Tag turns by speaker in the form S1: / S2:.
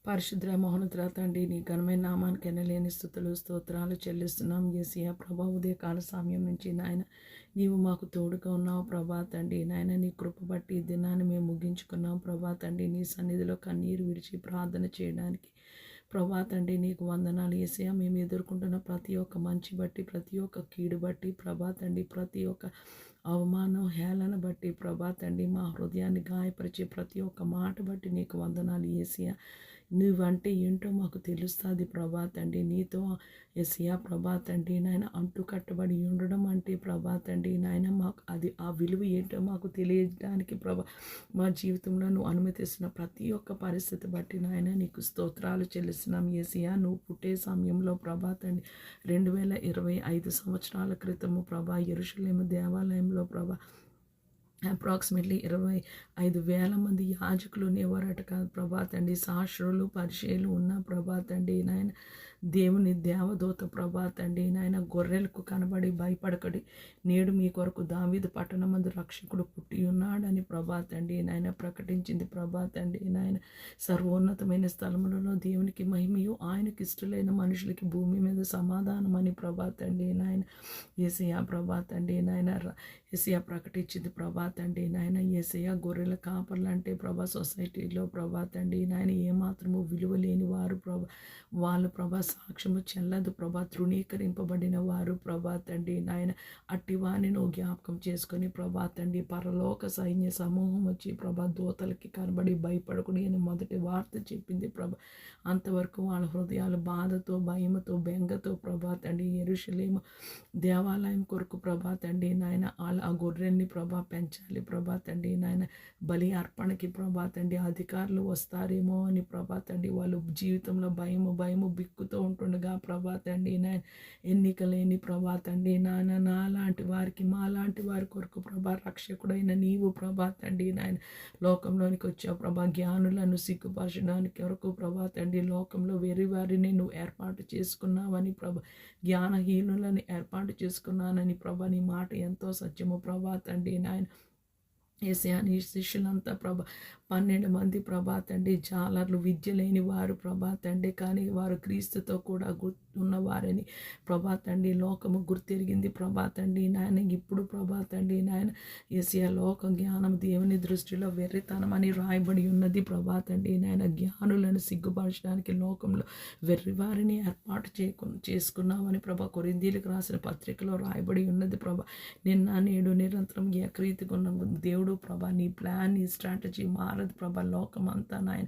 S1: పరిశుద్ర మహోన్నతుల తండ్రి నీ ఘనమైన నామానికి ఎనలేని స్థుతులు స్తోత్రాలు చెల్లిస్తున్నాం. యేసయ్య ప్రభా ఉదయకాల సమయం నుంచి నాయన నీవు మాకు తోడుగా ఉన్నావు ప్రభా తండ్రి. నాయన నీ కృప బట్టి ఈ దినాన్ని మేము ముగించుకున్నాం ప్రభా తండ్రి. నీ సన్నిధిలో కన్నీరు విడిచి ప్రార్థన చేయడానికి ప్రభా తండ్రి నీకు వందనాలు యేసయ్య. మేము ఎదుర్కొంటున్న ప్రతి ఒక్క మంచి బట్టి, ప్రతి ఒక్క కీడు బట్టి ప్రభా తండ్రి, ప్రతి ఒక్క అవమానం హేళన బట్టి ప్రభా తండ్రి, మా హృదయాన్ని గాయపరిచే ప్రతి ఒక్క మాట బట్టి నీకు వందనాలు యేసయ్య. నువ్వంటే ఏంటో మాకు తెలుస్తుంది ప్రభా తండ్రి. నీతో యేసయ్య ప్రభా తండ్రి నాయన అంటు కట్టబడి ఉండడం అంటే ప్రభా తండ్రి నాయన మాకు అది ఆ విలువ ఏంటో మాకు తెలియడానికి ప్రభా మా జీవితంలో నువ్వు అనుమతిస్తున్న ప్రతి ఒక్క పరిస్థితి బట్టి నాయన నీకు స్తోత్రాలు చెల్లిస్తున్నాం యేసయ్య. నువ్వు పుట్టే సమయంలో ప్రభా తండ్రి 2025 సంవత్సరాల క్రితము ప్రభా యెరూషలేము దేవాలయంలో ప్రభా అప్రాక్సిమేట్లీ 25,000 మంది యాజకులు ఉండేవారట కాదు ప్రభా తండ్రి. శాస్త్రులు పరిచయులు ఉన్న ప్రభా తండ్రి నాయన దేవుని దేవదూత ప్రభా తండ్రి నాయన గొర్రెలకు కనబడి భయపడకడి, నేడు మీ కొరకు దావీదు పట్టణమందు రక్షకుడు పుట్టి ఉన్నాడని ప్రభా తండ్రి నాయన ప్రకటించింది ప్రభా తండ్రి నాయన. సర్వోన్నతమైన స్థలములలో దేవునికి మహిమయు, ఆయనకి ఇష్టలైన మనుషులకి భూమి మీద సమాధానం అని ప్రభా తండ్రి నాయన యేసయ్య ప్రభా తండ్రి నాయన యేసయ్య ప్రకటించింది ప్రభా తండ్రి నాయన. యేసయ్య గొర్రెల కాపర్లు అంటే ప్రభా సొసైటీలో ప్రభా తండ్రి నాయన ఏమాత్రము విలువ లేని వారు ప్రభా, వాళ్ళు ప్రభా సాక్ష్యము చెల్లదు ప్రభా, తృణీకరింపబడిన వారు ప్రభా తండ్రి నాయన. అట్టి వారిని నువ్వు జ్ఞాపకం చేసుకొని ప్రభా తండ్రి పరలోక సైన్య సమూహం వచ్చి ప్రభా దూతలకి కనబడి భయపడకుడి అని మొదటి వార్త చెప్పింది ప్రభా. అంతవరకు వాళ్ళ హృదయాలు బాధతో, భయముతో, బెంగతో ప్రభా తండ్రి యెరూషలేము దేవాలయం కొరకు ప్రభా తండ్రి నాయన ఆ గొర్రెల్ని ప్రభా పెంచాలి ప్రభా తండ్రి నాయన. బలి అర్పణకి ప్రభా తండ్రి అధికారులు వస్తారేమో అని ప్రభా తండ్రి వాళ్ళు జీవితంలో భయము బిక్కుతో ఉంటుండగా ప్రభా తండ్రి నాయన ఎన్నిక లేని ప్రభా తండ్రి నాయన నాలాంటి వారికి మాలాంటి వారి కొరకు ప్రభా రక్షకుడైన నీవు ప్రభా తండ్రి నాయన లోకంలోనికి వచ్చావు ప్రభా. జ్ఞానులను సిగ్గుపరచడానికి కొరకు ప్రభా తండ్రి లోకంలో వేరే వారిని నువ్వు ఏర్పాటు చేసుకున్నావని ప్రభా, జ్ఞానహీనులని ఏర్పాటు చేసుకున్నానని ప్రభా నీ మాట ఎంతో సత్యము ప్రభా తండ్రి నాయన. యేసయ్య నీ శిష్యులంతా ప్రభా 12 మంది ప్రభా తండ్రి జాలర్లు, విద్య లేని వారు ప్రభా తండ్రి, కానీ వారు క్రీస్తుతో కూడా ఉన్నవారని ప్రభా తండ్రి లోకము గుర్తెరిగింది ప్రభా తండ్రి నాయన. ఇప్పుడు ప్రభా తండ్రి నాయన యేసయ్య లోక జ్ఞానం దేవుని దృష్టిలో వెర్రితనమని రాయబడి ఉన్నది ప్రభా తండ్రి నాయన. జ్ఞానులను సిగ్గుపరచడానికి లోకంలో వెర్రివారిని ఏర్పాటు చేసుకున్నామని ప్రభా కొరింథీయులకు రాసిన పత్రికలో రాయబడి ఉన్నది ప్రభా. నిన్న నేడు నిరంతరం ఏకరీతిగా ఉన్న దేవుడు ప్రభా, నీ ప్లాన్ నీ స్ట్రాటజీ మారదు ప్రభా. లోకం అంతా నాయన